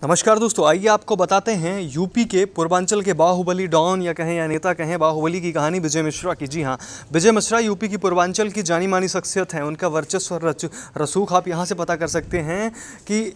नमस्कार दोस्तों, आइए आपको बताते हैं यूपी के पूर्वांचल के बाहुबली डॉन या कहें या नेता कहें बाहुबली की कहानी विजय मिश्रा की। जी हाँ, विजय मिश्रा यूपी की पूर्वांचल की जानी मानी शख्सियत हैं। उनका वर्चस्व और रसूख आप यहाँ से पता कर सकते हैं कि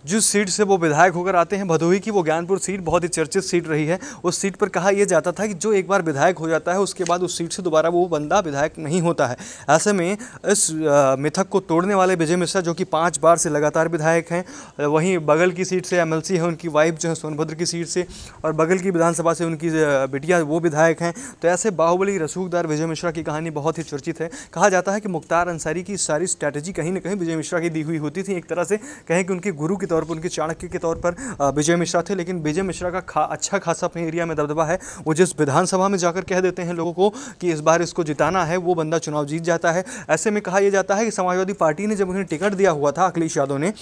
जिस सीट से वो विधायक होकर आते हैं भदोही की, वो ज्ञानपुर सीट बहुत ही चर्चित सीट रही है। उस सीट पर कहा यह जाता था कि जो एक बार विधायक हो जाता है उसके बाद उस सीट से दोबारा वो बंदा विधायक नहीं होता है। ऐसे में इस मिथक को तोड़ने वाले विजय मिश्रा, जो कि 5 बार से लगातार विधायक हैं, वहीं बगल की सीट से एमएलसी है उनकी वाइफ जो है सोनभद्र की सीट से, और बगल की विधानसभा से उनकी बिटिया वो विधायक हैं। तो ऐसे बाहुबली रसूखदार विजय मिश्रा की कहानी बहुत ही चर्चित है। कहा जाता है कि मुख्तार अंसारी की सारी स्ट्रैटेजी कहीं ना कहीं विजय मिश्रा की दी हुई होती थी। एक तरह से कहें कि उनके गुरु के तौर पर, उनके चाणक्य के तौर पर विजय मिश्रा थे। लेकिन विजय मिश्रा का अच्छा खासा अपने एरिया में दबदबा है। वो जिस विधानसभा में जाकर कह देते हैं लोगों को कि इस बार इसको जिताना है, वो बंदा चुनाव जीत जाता है। ऐसे में कहा यह जाता है कि समाजवादी पार्टी ने जब उन्हें टिकट दिया हुआ था, अखिलेश यादव ने,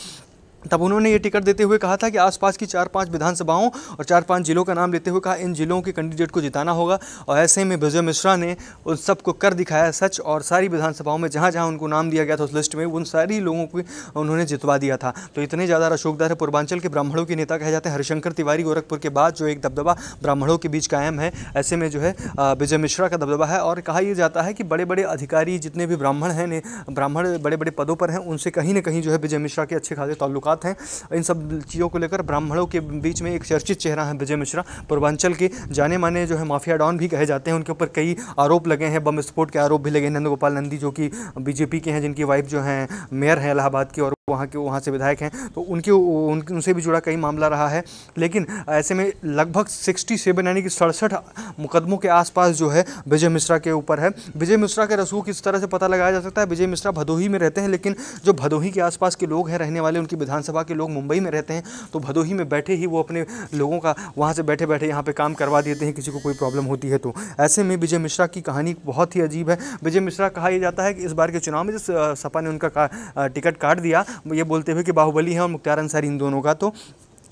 तब उन्होंने ये टिकट देते हुए कहा था कि आसपास की 4-5 विधानसभाओं और 4-5 जिलों का नाम लेते हुए कहा इन जिलों के कैंडिडेट को जिताना होगा। और ऐसे में विजय मिश्रा ने उन सबको कर दिखाया सच, और सारी विधानसभाओं में जहाँ जहाँ उनको नाम दिया गया था उस लिस्ट में, उन सारी लोगों को उन्होंने जितवा दिया था। तो इतने ज़्यादा रसूखदार है। पूर्वांचल के ब्राह्मणों के नेता कहे जाते हैं हरिशंकर तिवारी गोरखपुर के बाद जो एक दबदबा ब्राह्मणों के बीच कायम है, ऐसे में जो है विजय मिश्रा का दबदबा है। और कहा यह जाता है कि बड़े बड़े अधिकारी जितने भी ब्राह्मण हैं, ब्राह्मण बड़े बड़े पदों पर हैं, उनसे कहीं ना कहीं जो है विजय मिश्रा के अच्छे खासे ताल्लुकात हैं। इन सब चीज़ों को लेकर ब्राह्मणों के बीच में एक चर्चित चेहरा है विजय मिश्रा। पूर्वांचल के जाने माने जो है माफिया डॉन भी कहे जाते हैं। उनके ऊपर कई आरोप लगे हैं, बम विस्फोट के आरोप भी लगे हैं। नंदगोपाल नंदी जो कि बीजेपी के हैं, जिनकी वाइफ जो हैं मेयर हैं इलाहाबाद की, और वहाँ से विधायक हैं, तो उनसे भी जुड़ा कई मामला रहा है। लेकिन ऐसे में लगभग 67 यानी कि 67 मुकदमों के आसपास जो है विजय मिश्रा के ऊपर है। विजय मिश्रा के रसूख इस तरह से पता लगाया जा सकता है। विजय मिश्रा भदोही में रहते हैं, लेकिन जो भदोही के आसपास के लोग हैं रहने वाले, उनकी विधानसभा के लोग मुंबई में रहते हैं, तो भदोही में बैठे ही वो अपने लोगों का वहाँ से बैठे बैठे यहाँ पे काम करवा देते हैं, किसी को कोई प्रॉब्लम होती है तो। ऐसे में विजय मिश्रा की कहानी बहुत ही अजीब है। विजय मिश्रा कहा यह जाता है कि इस बार के चुनाव में जिस सपा ने उनका टिकट काट दिया, ये बोलते हुए कि बाहुबली है और मुख्तार अंसारी इन दोनों का, तो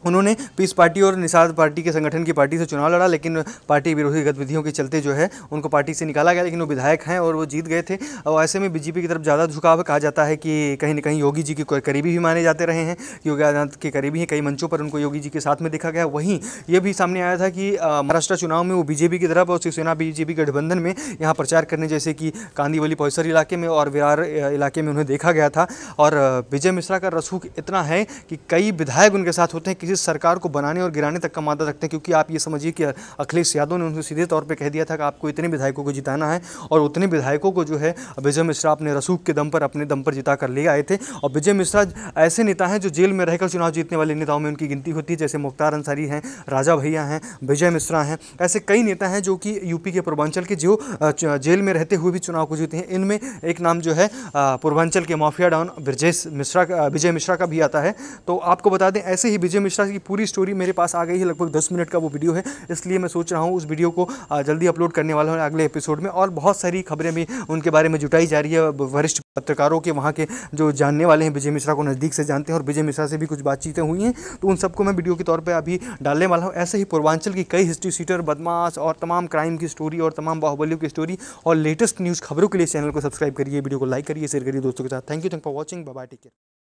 उन्होंने पीस पार्टी और निषाद पार्टी के संगठन की पार्टी से चुनाव लड़ा, लेकिन पार्टी विरोधी गतिविधियों के चलते जो है उनको पार्टी से निकाला गया। लेकिन वो विधायक हैं और वो जीत गए थे। और ऐसे में बीजेपी की तरफ ज़्यादा झुकाव है। कहा जाता है कि कहीं ना कहीं योगी जी के करीबी भी माने जाते रहे हैं, योगी आदित्यनाथ के करीबी हैं। कई मंचों पर उनको योगी जी के साथ में देखा गया। वहीं ये भी सामने आया था कि महाराष्ट्र चुनाव में वो बीजेपी की तरफ और शिवसेना बीजेपी गठबंधन में यहाँ प्रचार करने, जैसे कि कांदीवली परिसर इलाके में और विरार इलाके में उन्हें देखा गया था। और विजय मिश्रा का रसूख इतना है कि कई विधायक उनके साथ होते हैं, किसी सरकार को बनाने और गिराने तक का मादा रखते हैं। क्योंकि आप ये समझिए कि अखिलेश यादव ने उनको सीधे तौर पे कह दिया था कि आपको इतने विधायकों को जिताना है, और उतने विधायकों को जो है विजय मिश्रा अपने रसूख के दम पर, अपने दम पर जिता कर ले आए थे। और विजय मिश्रा ऐसे नेता हैं जो जेल में रहकर चुनाव जीतने वाले नेताओं में उनकी गिनती होती है, जैसे मुख्तार अंसारी हैं, राजा भैया हैं, विजय मिश्रा हैं। ऐसे कई नेता हैं जो कि यूपी के पूर्वांचल के जो जेल में रहते हुए भी चुनाव को जीते हैं। इनमें एक नाम जो है पूर्वांचल के माफिया डॉन विजय मिश्रा का भी आता है। तो आपको बता दें, ऐसे ही विजय मिश्रा की पूरी स्टोरी मेरे पास आ गई है। लगभग 10 मिनट का वो वीडियो है, इसलिए मैं सोच रहा हूँ उस वीडियो को जल्दी अपलोड करने वाला हूँ अगले एपिसोड में। और बहुत सारी खबरें भी उनके बारे में जुटाई जा रही है वरिष्ठ पत्रकारों के, वहाँ के जो जानने वाले हैं, विजय मिश्रा को नज़दीक से जानते हैं और विजय मिश्रा से भी कुछ बातचीतें हुई हैं, तो उन सबको मैं वीडियो के तौर पर अभी डालने वाला हूँ। ऐसे ही पूर्वांचल की कई हिस्ट्री सीटर, बदमाश और तमाम क्राइम की स्टोरी और तमाम बाहुबलियों की स्टोरी और लेटेस्ट न्यूज़ खबरों के लिए चैनल को सब्सक्राइब करिए, वीडियो को लाइक करिए, शेयर करिए दोस्तों के साथ। Thank you for watching. Bye bye, take care.